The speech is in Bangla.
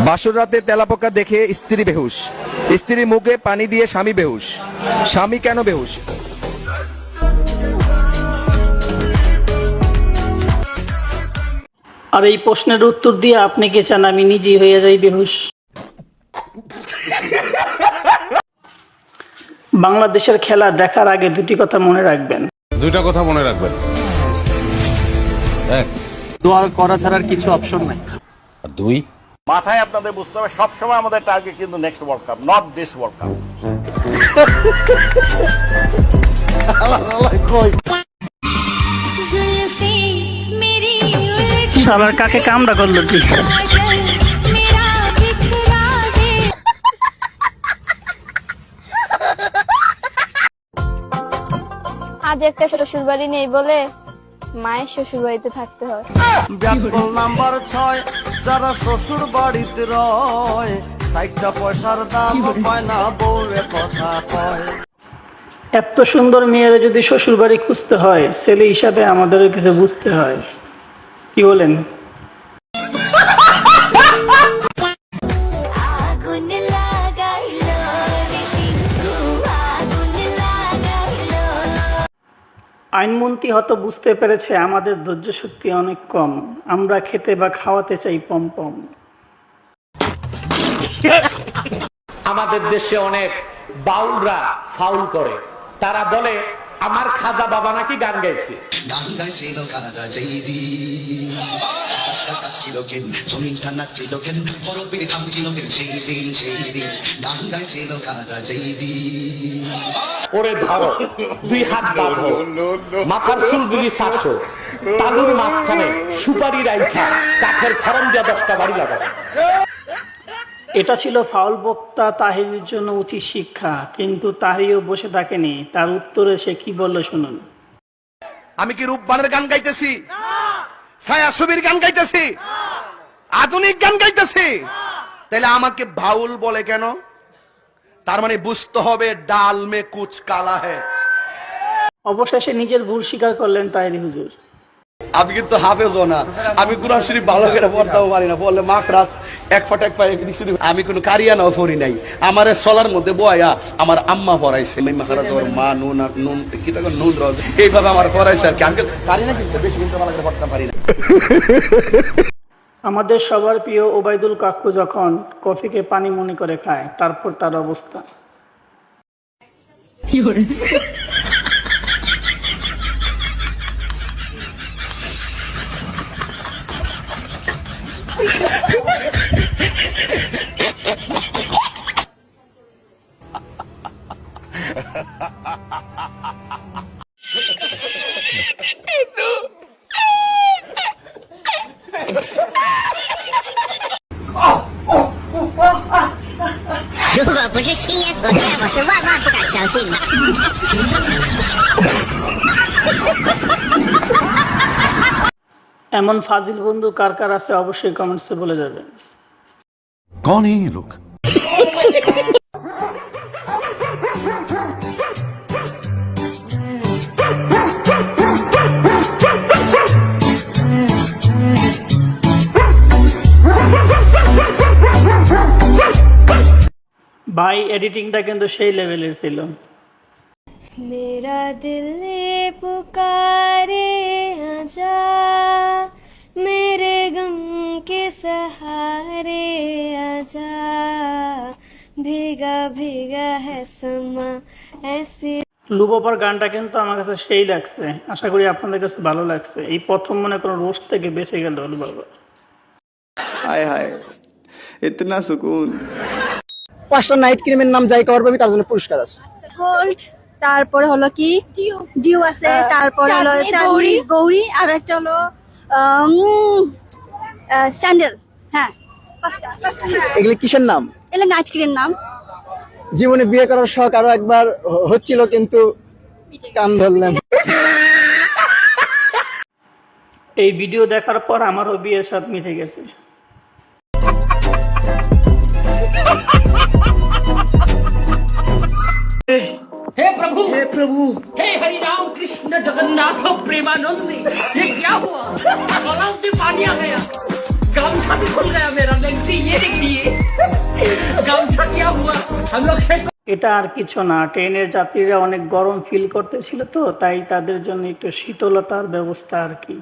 বাসর রাতে তেলাপোকা দেখে স্ত্রী বেহুশ, স্ত্রী মুখে পানি দিয়ে স্বামী বেহুশ, স্বামী কেন বেহুশ? আর এই প্রশ্নের উত্তর দিয়ে আপনি কি চান আমি নিজেই হয়ে যাই বেহুশ? বাংলাদেশের খেলা দেখার আগে দুটি কথা মনে রাখবেন। দুইটা কথা মনে রাখবেন। এক, দোয়া করা ছাড়ার কিছু অপশন নাই। আর দুই, মাথায় আপনাদের বুঝতে হবে সবসময় আমাদের টার্গেট কিন্তু next world cup, not this world cup. শালার কাকে কামড়া করলো কি? আজ একটা শ্বশুর বাড়ি নেই বলে মায়ের শ্বশুর বাড়িতে থাকতে হয়। ব্যাকল নাম্বার 6, যারা শ্বশুর বাড়িতে রয়, 60টা পয়সার দাম পায় না বউরে কথা কয়। এত সুন্দর মেয়েরা যদি শ্বশুর বাড়ি খুঁজতে হয়, ছেলে হিসাবে আমাদেরও কিছু বুঝতে হয়। কি বলেন? আইনমন্ত্রী হয়তো বুঝতে পেরেছে আমাদের ধৈর্য শক্তি অনেক কম, আমরা খেতে বা খাওয়াতে চাই পম পম। আমাদের দেশে অনেক বাউলরা ফাউল করে, তারা বলে আমার খাজা বাবা নাকি গান গাইছে। গান গাইছিল কানাডা যাইদি, আকাশটা কাঁপছিল কেন, জমিনটা নাচছিল কেন, বরফের কাঁপছিল কেন সেই দিন সেই দিন। গান গাইছিল কানাডা যাইদি। ওরে ধরো, দুই হাত বাঁধো, মাথার চুলগুলি চারশো, তালুর মাঝখানে সুপারি রাইখা কাঠের খরম দিয়া 10টা বাড়ি লাগাবে। এটা ছিল ফাউল বক্তা তাহিরের জন্য উচিত শিক্ষা, কিন্তু তাহিরও বসে থাকেনি, তার উত্তরে সে কি বলল শুনুন। আমি কি রূপবানের গান গাইতেছি, ছায়া ছবির গান গাইতেছি, আধুনিক গান গাইতেছি? তাহলে আমাকে বাউল বলে কেন? তার মানে বুঝতে হবে ডাল মে কুচ কালা হ্যায়। অবশেষে নিজের ভুল স্বীকার করলেন তাহির হুজুর। আমি কিন্তু হাফেজও না, আমি কুরআন শরীফ ভালো করে পড়তেও পারি না, বললে মাখরাজ এক ফট এক পায়ে শুধু। আমি কোনো কারিয়ানাও পড়ি নাই, আমার সলার মধ্যে বয়া আমার আম্মা পড়াইছে। মাখরাজ ওর মা নুন নুন কি থাকে নুন রজ, এইভাবে আমার পড়াইছে আর কি। আমি পারি না, কিন্তু বেশি কিন্তু ভালো করে পড়তে পারি না। আমাদের সবার প্রিয় ওবায়দুল কাকু যখন কফিকে পানি মনে করে খায়, তারপর তার অবস্থা।如果不是亲眼所见，我是万万不敢相信的。এমন ফাজিল বন্ধু কার কার আছে অবশ্যই কমেন্টসে বলে যাবেন। कौन है ये लोग? ভাই এডিটিংটা কিন্তু সেই লেভেলের ছিল। मेरा दिल ये पुकारे आजा, मेरे गम के सहारे आजा, भीगा भीगा है समा ऐसी। লুবোপার গানটা কিন্তু আমার কাছে সেই লাগছে, আশা করি আপনাদের কাছে ভালো লাগছে। এই প্রথম মনে কোনো রোস্ট থেকে বেঁচে গেল লুবাবা। হায় হায়, ইতনা সুকুন। 5টা নাইট ক্রিমের নাম যাই কভার পাবি তার জন্য পুরস্কার আছে। গোল্ড, তারপরে হলো কি ডিউ আছে, তারপরে হলো গৌরী গৌরী, আর একটা হলো স্যান্ডেল। হ্যাঁ, এগুলো কিসের নাম? এগুলো নাইট ক্রিমের নাম। জীবনে বিয়ে করার শখ আরো একবার হচ্ছিল, কিন্তু কান ধরলাম। এই ভিডিও দেখার পর আমারও বিয়ের স্বাদ মিটে গেছে। हे प्रभु, हे प्रभु, हे हरि राम कृष्ण जगन्नाथ प्रेमानंदी, ये क्या हुआ? गलाव से पानी आ गया। गामछा भी खुल गया मेरा, लेंसी ये देखिए गामछा क्या हुआ हम लोग এটা আর কিছু না, ট্রেনের যাত্রীরা অনেক গরম ফিল করতেছিল তো, তাই তাদের জন্য একটু শীতলতার ব্যবস্থা আর কি।